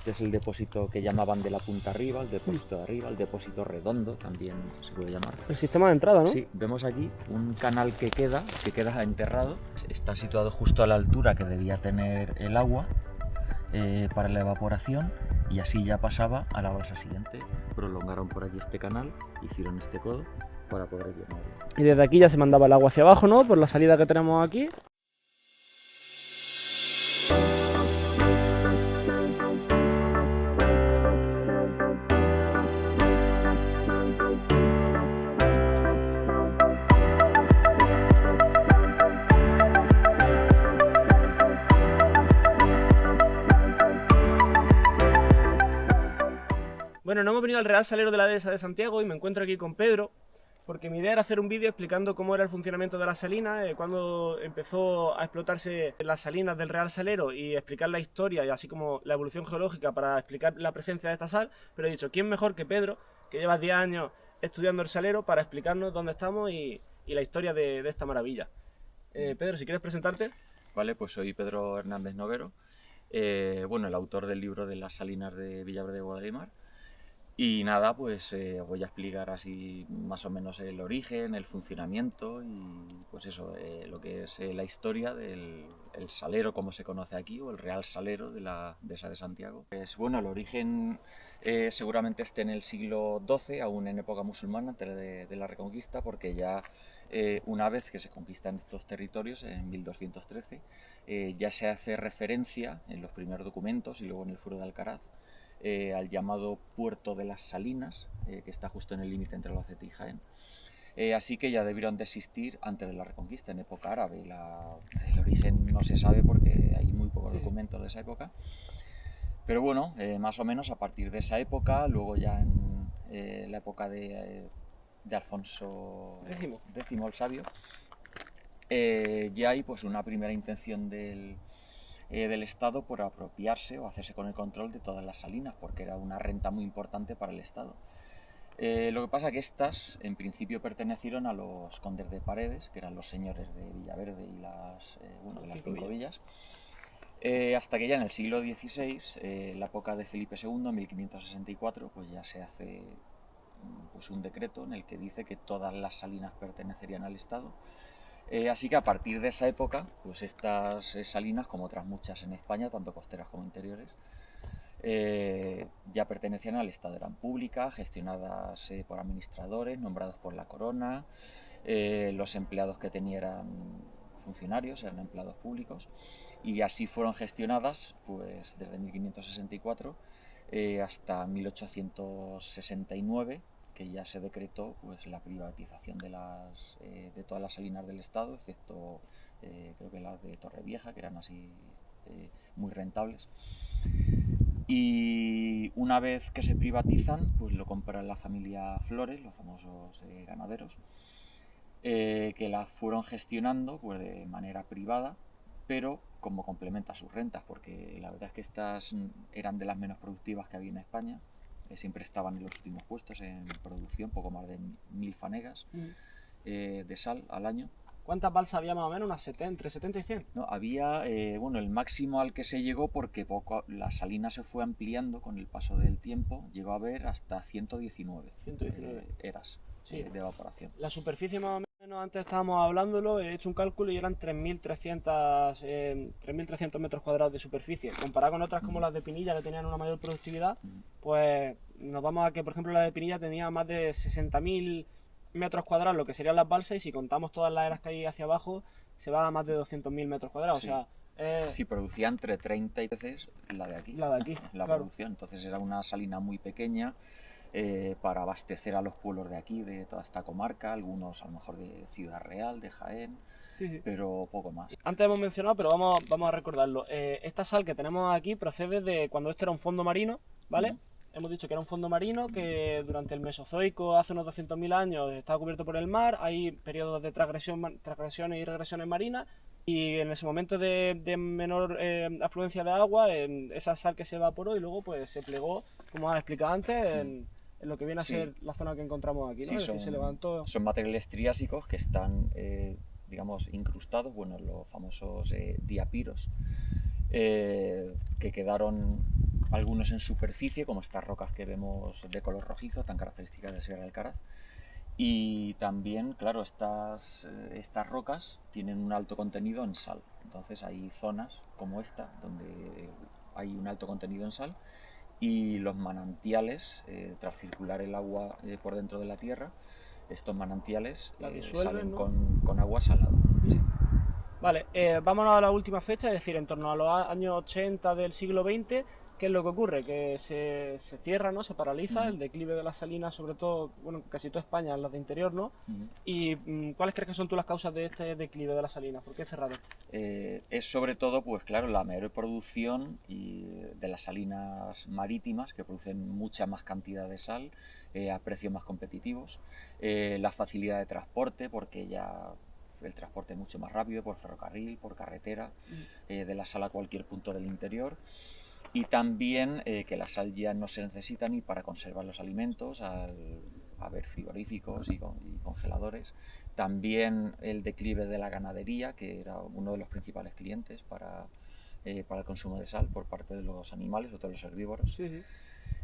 Este es el depósito que llamaban de la punta arriba, el depósito de arriba, el depósito redondo también se puede llamar. El sistema de entrada, ¿no? Sí, vemos aquí un canal que queda enterrado. Está situado justo a la altura que debía tener el agua para la evaporación, y así ya pasaba a la balsa siguiente. Prolongaron por aquí este canal, hicieron este codo para poder llenarlo. Y desde aquí ya se mandaba el agua hacia abajo, ¿no? Por la salida que tenemos aquí. Bueno, nos hemos venido al Real Salero de la Dehesa de Santiago y me encuentro aquí con Pedro, porque mi idea era hacer un vídeo explicando cómo era el funcionamiento de las salinas, cuando empezó a explotarse las salinas del Real Salero, y explicar la historia y así como la evolución geológica para explicar la presencia de esta sal. Pero he dicho, ¿quién mejor que Pedro, que lleva 10 años estudiando el salero, para explicarnos dónde estamos y la historia de esta maravilla? Pedro, si quieres presentarte. Vale, pues soy Pedro Hernández Noguero, bueno, el autor del libro de las salinas de Villaverde de Guadalimar. Y nada, pues voy a explicar así más o menos el origen, el funcionamiento y pues eso, lo que es la historia del salero, como se conoce aquí, o el Real Salero de la Dehesa de Santiago. Pues bueno, el origen seguramente esté en el siglo XII, aún en época musulmana, antes de la Reconquista, porque ya una vez que se conquistan estos territorios, en 1213, ya se hace referencia en los primeros documentos y luego en el Fuero de Alcaraz, al llamado Puerto de las Salinas, que está justo en el límite entre Albacete y Jaén. Así que ya debieron de existir antes de la Reconquista, en época árabe. El origen no se sabe porque hay muy pocos documentos de esa época. Pero bueno, más o menos a partir de esa época, luego ya en la época de Alfonso X el Sabio, ya hay pues una primera intención del Estado por apropiarse o hacerse con el control de todas las salinas, porque era una renta muy importante para el Estado. Lo que pasa es que estas en principio pertenecieron a los condes de Paredes, que eran los señores de Villaverde y de las 5 villas, hasta que ya en el siglo XVI, la época de Felipe II, en 1564, pues ya se hace pues un decreto en el que dice que todas las salinas pertenecerían al Estado. Así que a partir de esa época, pues estas salinas, como otras muchas en España, tanto costeras como interiores, ya pertenecían al Estado, eran públicas, gestionadas por administradores, nombrados por la corona, los empleados que tenían eran funcionarios, eran empleados públicos, y así fueron gestionadas pues desde 1564 hasta 1869, que ya se decretó pues la privatización de todas las salinas del Estado, excepto creo que las de Torrevieja, que eran así muy rentables. Y una vez que se privatizan, pues lo compra la familia Flores, los famosos ganaderos, que las fueron gestionando pues de manera privada, pero como complemento a sus rentas, porque la verdad es que estas eran de las menos productivas que había en España. Siempre estaban en los últimos puestos en producción, poco más de 1000 fanegas de sal al año. ¿Cuántas balsas había más o menos? ¿Entre 70 y 100? No, había, bueno, el máximo al que se llegó, porque la salina se fue ampliando con el paso del tiempo, llegó a haber hasta 119 eras de evaporación. La superficie más o menos, antes estábamos hablándolo, he hecho un cálculo y eran 3.300 metros cuadrados de superficie. Comparado con otras como las de Pinilla, que tenían una mayor productividad, pues nos vamos a que, por ejemplo, la de Pinilla tenía más de 60.000 metros cuadrados, lo que serían las balsas, y si contamos todas las eras que hay hacia abajo, se va a más de 200.000 metros cuadrados. Sí. O sea, sí, producía entre 30 veces la de aquí. La claro. Producción. Entonces era una salina muy pequeña para abastecer a los pueblos de aquí, de toda esta comarca, algunos a lo mejor de Ciudad Real, de Jaén, pero poco más. Antes hemos mencionado, pero vamos a recordarlo. Esta sal que tenemos aquí procede de cuando esto era un fondo marino, ¿vale? Hemos dicho que era un fondo marino que durante el Mesozoico, hace unos 200.000 años, estaba cubierto por el mar. Hay periodos de transgresiones y regresiones marinas, y en ese momento de menor afluencia de agua, esa sal que se evaporó y luego pues se plegó, como has explicado antes, en lo que viene a ser la zona que encontramos aquí, ¿no? Sí, es decir, se levantó... son materiales triásicos que están, digamos, incrustados, bueno, los famosos diapiros, que quedaron algunos en superficie, como estas rocas que vemos de color rojizo, tan características de Sierra del Caraz. Y también, claro, estas rocas tienen un alto contenido en sal. Entonces hay zonas como esta, donde hay un alto contenido en sal, y los manantiales, tras circular el agua por dentro de la tierra, estos manantiales salen, ¿no?, con agua salada. Sí. Vale, vámonos a la última fecha, es decir, en torno a los años 80 del siglo XX. ¿Qué es lo que ocurre? Que se cierra, ¿no? Se paraliza el declive de las salinas, sobre todo, bueno, casi toda España, las de interior, ¿no? ¿Y cuáles crees que son tú las causas de este declive de las salinas? ¿Por qué cerraron? Es sobre todo, pues claro, la mayor producción de las salinas marítimas, que producen mucha más cantidad de sal a precios más competitivos, la facilidad de transporte, porque ya el transporte es mucho más rápido por ferrocarril, por carretera, de la sal a cualquier punto del interior. Y también que la sal ya no se necesita ni para conservar los alimentos, al haber frigoríficos y congeladores. También el declive de la ganadería, que era uno de los principales clientes para el consumo de sal por parte de los animales o de los herbívoros. Sí.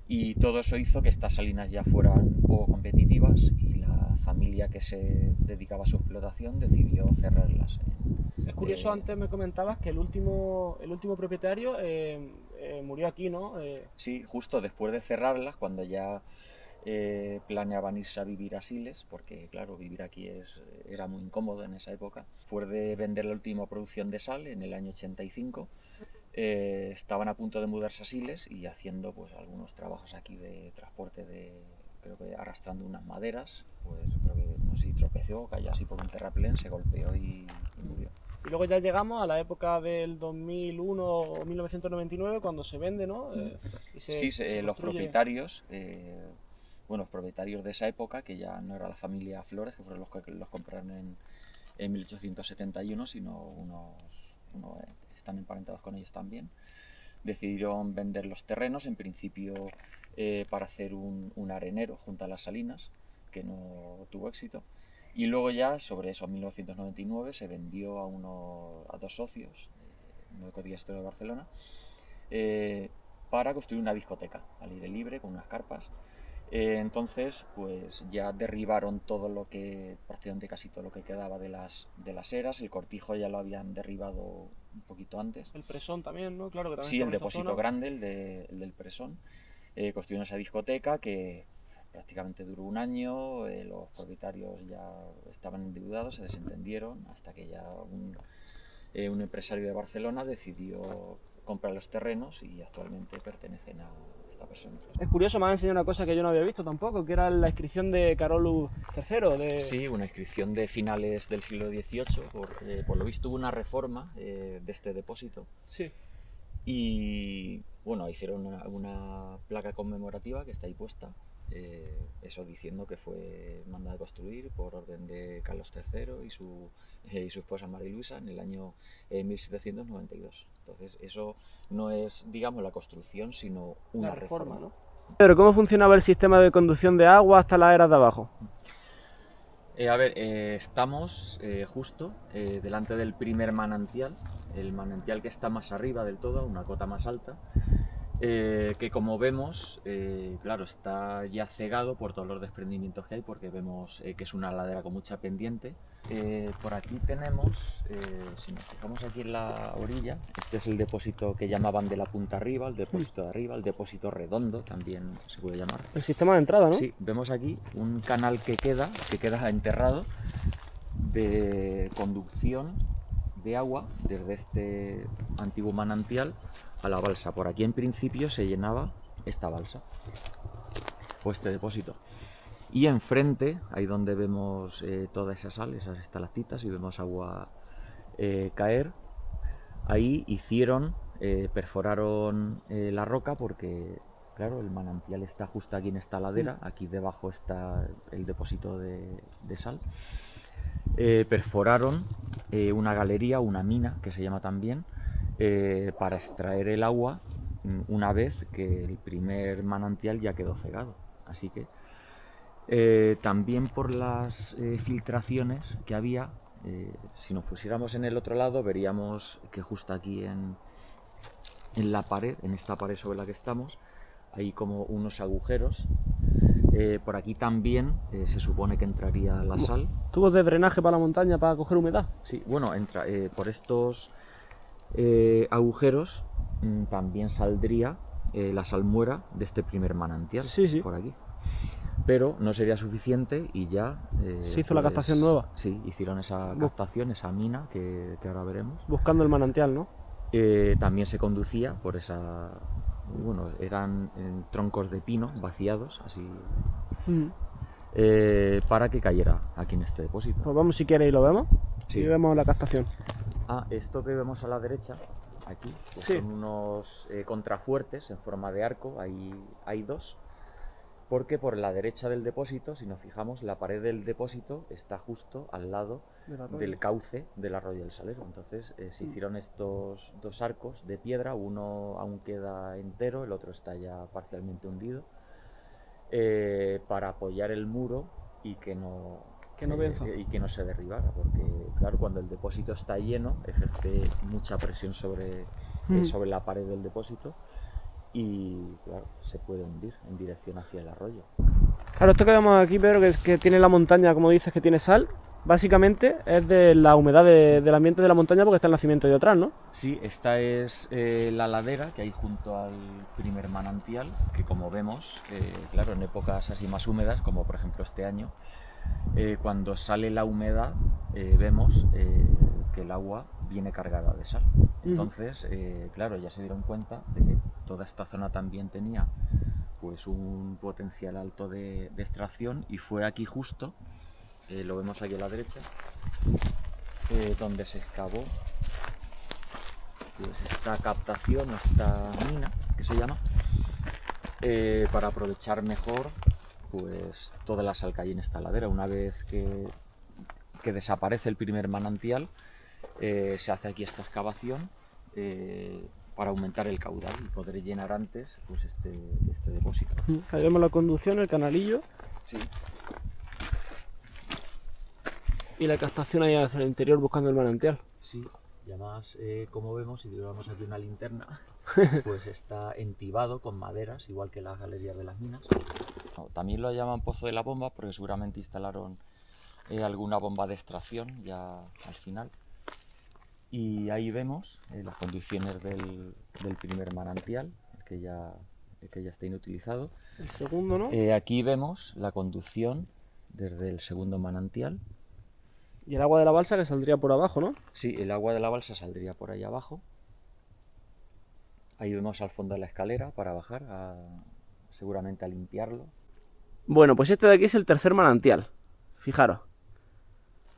Y todo eso hizo que estas salinas ya fueran poco competitivas, y la familia que se dedicaba a su explotación decidió cerrarlas. Es curioso, antes me comentabas que el último propietario murió aquí, ¿no? Sí, justo después de cerrarlas, cuando ya planeaban irse a vivir a Siles, porque claro, vivir aquí era muy incómodo en esa época. Después de vender la última producción de sal en el año 85, estaban a punto de mudarse a Siles y haciendo pues algunos trabajos aquí de transporte, creo que arrastrando unas maderas, pues creo que no sé si tropezó, cayó así por un terraplén, se golpeó y murió. Y luego ya llegamos a la época del 2001 o 1999, cuando se vende, ¿no? Los propietarios, los propietarios de esa época, que ya no era la familia Flores, que fueron los que los compraron en 1871, sino están emparentados con ellos también, decidieron vender los terrenos, en principio para hacer un arenero junto a las salinas, que no tuvo éxito. Y luego ya, sobre eso, en 1999, se vendió a dos socios, uno de Cotilla Historia de Barcelona, para construir una discoteca al aire libre, con unas carpas. Entonces, pues ya derribaron prácticamente casi todo lo que quedaba de las eras. El cortijo ya lo habían derribado un poquito antes. El presón también, ¿no? Claro que también. Sí, el depósito grande, el del presón. Construyeron esa discoteca que prácticamente duró un año. Los propietarios ya estaban endeudados, se desentendieron, hasta que ya un empresario de Barcelona decidió comprar los terrenos y actualmente pertenecen a esta persona. Es curioso, me ha enseñado una cosa que yo no había visto tampoco, que era la inscripción de Carolus III. Sí, una inscripción de finales del siglo XVIII. Por lo visto hubo una reforma de este depósito. Sí. Y bueno, hicieron una placa conmemorativa que está ahí puesta, eso diciendo que fue mandada a construir por orden de Carlos III y su esposa María Luisa en el año 1792. Entonces eso no es, digamos, la construcción, sino una reforma, ¿no? Pero ¿cómo funcionaba el sistema de conducción de agua hasta las eras de abajo? Estamos justo delante del primer manantial, el manantial que está más arriba del todo, a una cota más alta, que como vemos, claro, está ya cegado por todos los desprendimientos que hay, porque vemos que es una ladera con mucha pendiente. Por aquí tenemos, si nos fijamos aquí en la orilla, este es el depósito que llamaban de la punta arriba, el depósito de arriba, el depósito redondo también se puede llamar. El sistema de entrada, ¿no? Sí, vemos aquí un canal que queda enterrado, de conducción de agua desde este antiguo manantial a la balsa. Por aquí en principio se llenaba esta balsa o este depósito. Y enfrente, ahí donde vemos toda esa sal, esas estalactitas, y vemos agua caer, ahí perforaron la roca, porque claro, el manantial está justo aquí en esta ladera, aquí debajo está el depósito de sal. Perforaron una galería, una mina, que se llama también, para extraer el agua una vez que el primer manantial ya quedó cegado. Así que también por las filtraciones que había, si nos pusiéramos en el otro lado, veríamos que justo aquí en la pared, en esta pared sobre la que estamos, hay como unos agujeros. Por aquí también se supone que entraría la sal. ¿Tubos de drenaje para la montaña para coger humedad? Sí, bueno, por estos agujeros también saldría la salmuera de este primer manantial, Sí. por aquí. Pero no sería suficiente y ya... se hizo la captación nueva. Sí, hicieron esa captación, esa mina que ahora veremos. Buscando el manantial, ¿no? También se conducía por esa... Bueno, eran troncos de pino vaciados, así... para que cayera aquí en este depósito. Pues vamos si quieres y lo vemos. Sí. Y vemos la captación. Esto que vemos a la derecha, aquí, pues Sí. son unos contrafuertes en forma de arco, hay dos. Porque por la derecha del depósito, si nos fijamos, la pared del depósito está justo al lado del cauce del arroyo del Salero. Entonces se hicieron estos dos arcos de piedra, uno aún queda entero, el otro está ya parcialmente hundido, para apoyar el muro y que no se derribara, porque claro, cuando el depósito está lleno ejerce mucha presión sobre la pared del depósito y claro, se puede hundir en dirección hacia el arroyo. Claro, esto que vemos aquí, Pedro, que tiene la montaña, como dices, que tiene sal, básicamente es de la humedad del ambiente de la montaña porque está el nacimiento de atrás, ¿no? Sí, esta es la ladera que hay junto al primer manantial, que como vemos, claro, en épocas así más húmedas, como por ejemplo este año, cuando sale la humedad vemos que el agua viene cargada de sal. Entonces, claro, ya se dieron cuenta de que toda esta zona también tenía pues un potencial alto de extracción y fue aquí justo, lo vemos aquí a la derecha, donde se excavó pues esta captación, esta mina que se llama, para aprovechar mejor pues toda la sal que hay en esta ladera. Una vez que desaparece el primer manantial, se hace aquí esta excavación para aumentar el caudal y poder llenar antes pues este depósito. Ahí vemos la conducción, el canalillo. Sí. Y la captación ahí hacia el interior buscando el manantial. Sí, y además, como vemos, si llevamos aquí una linterna, pues está entibado con maderas, igual que las galerías de las minas. También lo llaman Pozo de la Bomba porque seguramente instalaron alguna bomba de extracción ya al final. Y ahí vemos las condiciones del primer manantial, el que ya está inutilizado. El segundo, ¿no? Aquí vemos la conducción desde el segundo manantial. Y el agua de la balsa que saldría por abajo, ¿no? Sí, el agua de la balsa saldría por ahí abajo. Ahí vemos al fondo de la escalera para bajar, seguramente a limpiarlo. Bueno, pues este de aquí es el tercer manantial. Fijaros.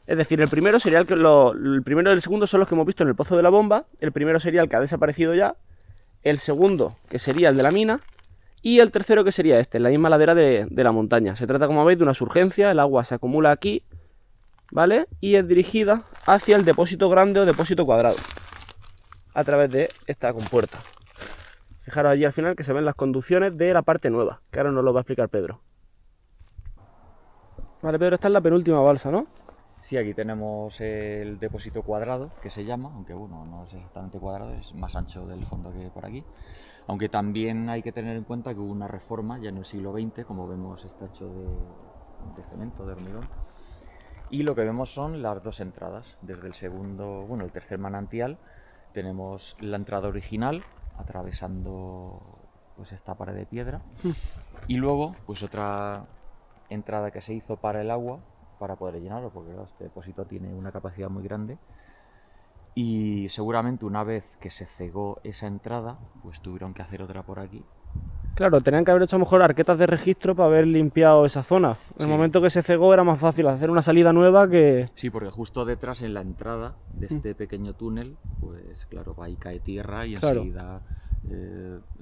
Es decir, el primero sería el primero y el segundo son los que hemos visto en el Pozo de la Bomba. El primero sería el que ha desaparecido ya. El segundo, que sería el de la mina. Y el tercero, que sería este, en la misma ladera de la montaña. Se trata, como veis, de una surgencia. El agua se acumula aquí, ¿vale? Y es dirigida hacia el depósito grande o depósito cuadrado, a través de esta compuerta. Fijaros allí al final que se ven las conducciones de la parte nueva, que ahora nos lo va a explicar Pedro. Vale, Pedro, esta es la penúltima balsa, ¿no? Sí, aquí tenemos el depósito cuadrado, que se llama, aunque bueno, no es exactamente cuadrado, es más ancho del fondo que por aquí. Aunque también hay que tener en cuenta que hubo una reforma ya en el siglo XX, como vemos está hecho de cemento, de hormigón. Y lo que vemos son las dos entradas. Desde el tercer manantial tenemos la entrada original, atravesando pues esta pared de piedra. Y luego pues otra entrada que se hizo para el agua, para poder llenarlo, porque este depósito tiene una capacidad muy grande. Y seguramente una vez que se cegó esa entrada, pues tuvieron que hacer otra por aquí. Claro, tenían que haber hecho a lo mejor arquetas de registro para haber limpiado esa zona. En el momento que se cegó era más fácil hacer una salida nueva que... Sí, porque justo detrás, en la entrada de este pequeño túnel, pues claro, ahí cae tierra y enseguida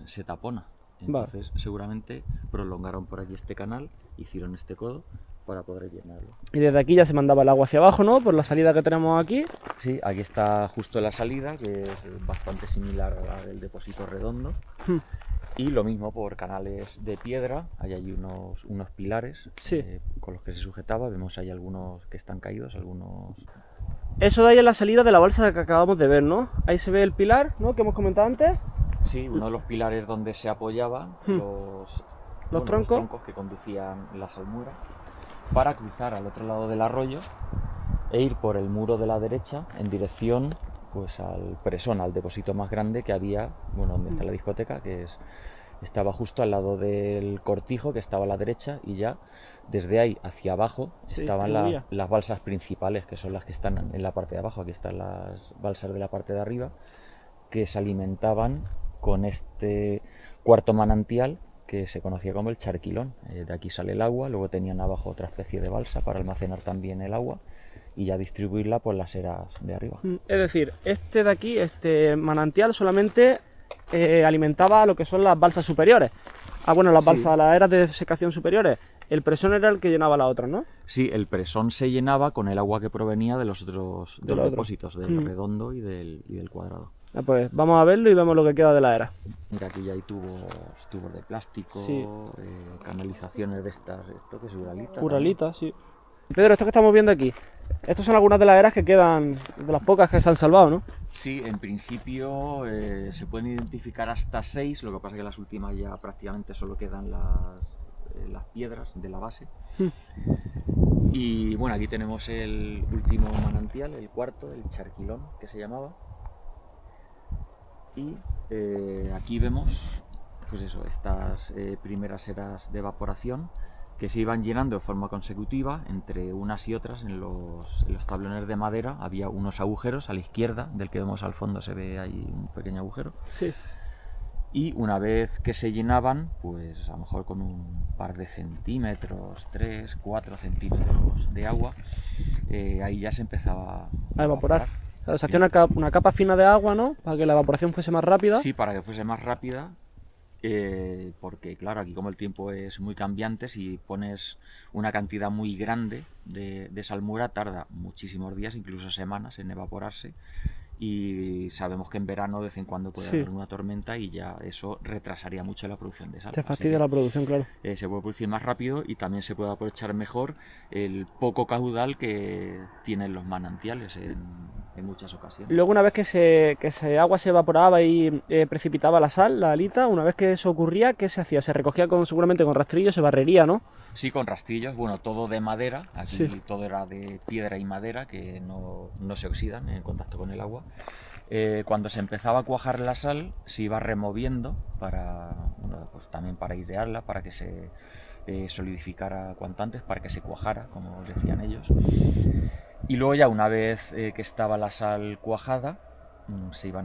se tapona. Entonces seguramente prolongaron por aquí este canal, hicieron este codo para poder llenarlo. Y desde aquí ya se mandaba el agua hacia abajo, ¿no? Por la salida que tenemos aquí. Sí, aquí está justo la salida, que es bastante similar a la del depósito redondo. Y lo mismo por canales de piedra, hay allí unos pilares con los que se sujetaba, vemos ahí algunos que están caídos, algunos... Eso de ahí es la salida de la balsa que acabamos de ver, ¿no? Ahí se ve el pilar, ¿no? Que hemos comentado antes. Sí, uno de los pilares donde se apoyaban los troncos que conducían la salmuera para cruzar al otro lado del arroyo e ir por el muro de la derecha en dirección pues al presón, al depósito más grande que había, bueno, donde está la discoteca, estaba justo al lado del cortijo, que estaba a la derecha, y ya desde ahí hacia abajo estaban las balsas principales, que son las que están en la parte de abajo. Aquí están las balsas de la parte de arriba, que se alimentaban con este cuarto manantial que se conocía como el Charquilón. De aquí sale el agua, luego tenían abajo otra especie de balsa para almacenar también el agua y ya distribuirla por las eras de arriba. Es decir, este de aquí, este manantial, solamente alimentaba lo que son las balsas superiores. Bueno, las balsas, las eras de desecación superiores. El presón era el que llenaba la otra, ¿no? Sí, el presón se llenaba con el agua que provenía de los otros depósitos, del redondo y del cuadrado. Pues vamos a verlo y vemos lo que queda de la era. Mira, aquí ya hay tubos de plástico, canalizaciones de esto que es uralita. Uralita, sí. Pedro, esto que estamos viendo aquí, estas son algunas de las eras que quedan, de las pocas que se han salvado, ¿no? Sí, en principio se pueden identificar hasta 6, lo que pasa es que las últimas ya prácticamente solo quedan las piedras de la base. Y bueno, aquí tenemos el último manantial, el cuarto, el Charquilón, que se llamaba. Y aquí vemos pues eso, estas primeras eras de evaporación que se iban llenando de forma consecutiva entre unas y otras. En los tablones de madera había unos agujeros a la izquierda, del que vemos al fondo se ve ahí un pequeño agujero. Sí. Y una vez que se llenaban, pues a lo mejor con un par de centímetros, 3, 4 centímetros de agua, ahí ya se empezaba a evaporar. O sea, se hacía una capa fina de agua, ¿no? Para que la evaporación fuese más rápida. Sí, para que fuese más rápida. Porque claro, aquí como el tiempo es muy cambiante, si pones una cantidad muy grande de salmuera tarda muchísimos días, incluso semanas en evaporarse, y sabemos que en verano de vez en cuando puede haber una tormenta y ya eso retrasaría mucho la producción de sal. Te fastidia la producción, claro. Se puede producir más rápido y también se puede aprovechar mejor el poco caudal que tienen los manantiales en muchas ocasiones. Luego, una vez que ese agua se evaporaba y precipitaba la sal, la halita, una vez que eso ocurría, ¿qué se hacía? Se recogía seguramente con rastrillo, se barrería, ¿no? Sí, con rastrillos, bueno, todo de madera, aquí todo era de piedra y madera que no se oxidan en contacto con el agua. Cuando se empezaba a cuajar la sal, se iba removiendo pues también para idearla, para que se solidificara cuanto antes, para que se cuajara, como decían ellos. Y luego ya una vez que estaba la sal cuajada, se iba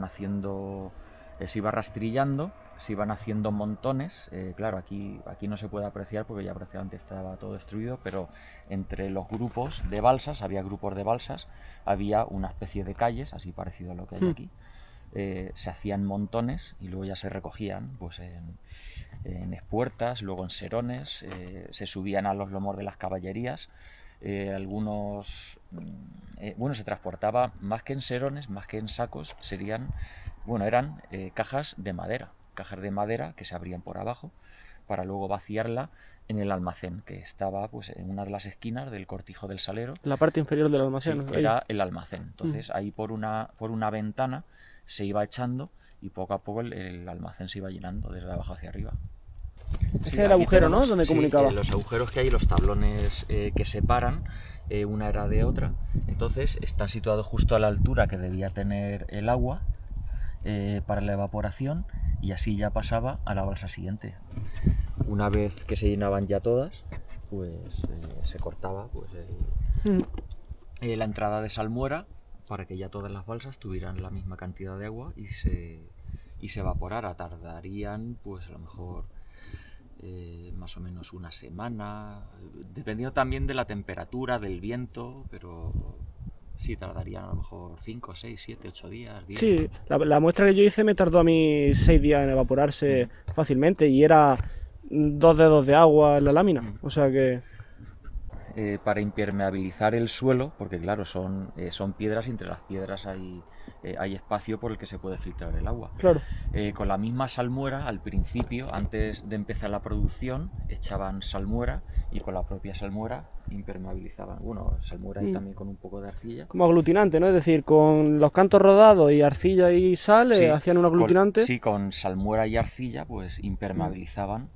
rastrillando, se iban haciendo montones. Claro, aquí no se puede apreciar porque ya prácticamente estaba todo destruido, pero entre los grupos de balsas, había grupos de balsas, había una especie de calles, así parecido a lo que hay aquí. Se hacían montones y luego ya se recogían pues en espuertas, luego en serones, se subían a los lomos de las caballerías. Se transportaba más que en serones, más que en sacos, eran cajas de madera que se abrían por abajo para luego vaciarla en el almacén, que estaba pues en una de las esquinas del cortijo del salero. La parte inferior del almacén. Sí, era el almacén. Entonces ahí por una ventana se iba echando y poco a poco el almacén se iba llenando desde abajo hacia arriba. Ese es el agujero, ¿no? Donde comunicaba. Los agujeros que hay, los tablones que separan una era de otra. Entonces están situados justo a la altura que debía tener el agua para la evaporación, y así ya pasaba a la balsa siguiente. Una vez que se llenaban ya todas, pues se cortaba la entrada de salmuera para que ya todas las balsas tuvieran la misma cantidad de agua y se evaporara. Tardarían pues a lo mejor más o menos una semana, dependiendo también de la temperatura, del viento, pero sí tardarían a lo mejor 5, 6, 7, 8 días. 10. Sí, la muestra que yo hice me tardó a mí 6 días en evaporarse fácilmente, y era 2 dedos de agua en la lámina, o sea que... para impermeabilizar el suelo, porque claro, son piedras y entre las piedras hay espacio por el que se puede filtrar el agua. Claro. Con la misma salmuera, al principio, antes de empezar la producción, echaban salmuera y con la propia salmuera impermeabilizaban. Bueno, salmuera y también con un poco de arcilla. Como aglutinante, ¿no? Es decir, con los cantos rodados y arcilla y sal Sí, hacían un aglutinante. Sí, con salmuera y arcilla pues impermeabilizaban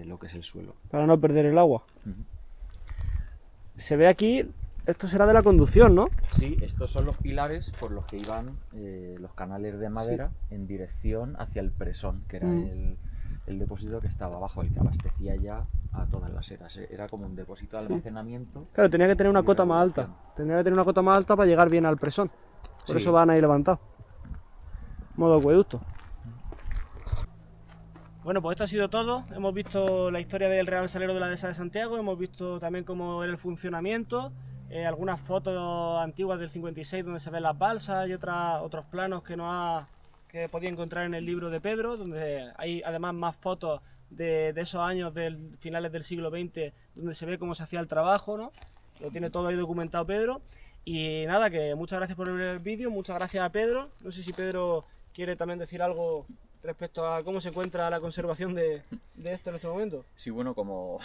lo que es el suelo. Para no perder el agua. Se ve aquí, esto será de la conducción, ¿no? Sí, estos son los pilares por los que iban los canales de madera en dirección hacia el presón, que era el depósito que estaba abajo, el que abastecía ya a todas las eras. Era como un depósito de almacenamiento. Claro, tenía que tener una cota más alta. Tenía que tener una cota más alta para llegar bien al presón. Por eso van ahí levantados. Modo acueducto. Bueno, pues esto ha sido todo. Hemos visto la historia del Real Salero de la Dehesa de Santiago, hemos visto también cómo era el funcionamiento, algunas fotos antiguas del 56 donde se ven las balsas y otros planos que podía encontrar en el libro de Pedro, donde hay además más fotos de esos años finales del siglo XX, donde se ve cómo se hacía el trabajo, ¿no? Lo tiene todo ahí documentado Pedro. Y nada, que muchas gracias por ver el vídeo, muchas gracias a Pedro. No sé si Pedro quiere también decir algo respecto a cómo se encuentra la conservación de esto en este momento. Sí, bueno, como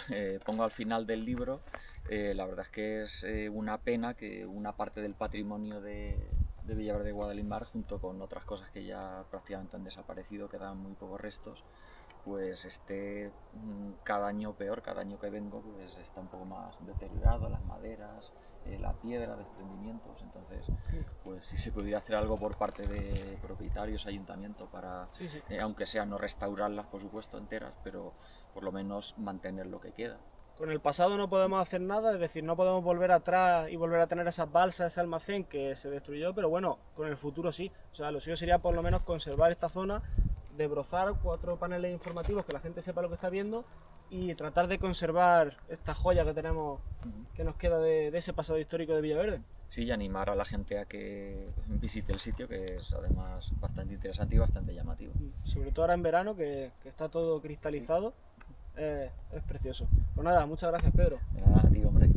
pongo al final del libro, la verdad es que es una pena que una parte del patrimonio de Villaverde de Guadalimar, junto con otras cosas que ya prácticamente han desaparecido, quedan muy pocos restos, pues esté cada año peor, cada año que vengo pues está un poco más deteriorado, las maderas, la piedra, desprendimientos. Entonces pues si se pudiera hacer algo por parte de propietarios, ayuntamiento, para aunque sea no restaurarlas por supuesto enteras, pero por lo menos mantener lo que queda. Con el pasado no podemos hacer nada, es decir, no podemos volver atrás y volver a tener esas balsas, ese almacén que se destruyó, pero bueno, con el futuro sí. O sea, lo suyo sería por lo menos conservar esta zona, desbrozar 4 paneles informativos que la gente sepa lo que está viendo y tratar de conservar esta joya que tenemos, que nos queda de ese pasado histórico de Villaverde. Sí, y animar a la gente a que visite el sitio, que es además bastante interesante y bastante llamativo. Sobre todo ahora en verano, que está todo cristalizado, es precioso. Pues nada, muchas gracias Pedro. De nada, a ti, hombre.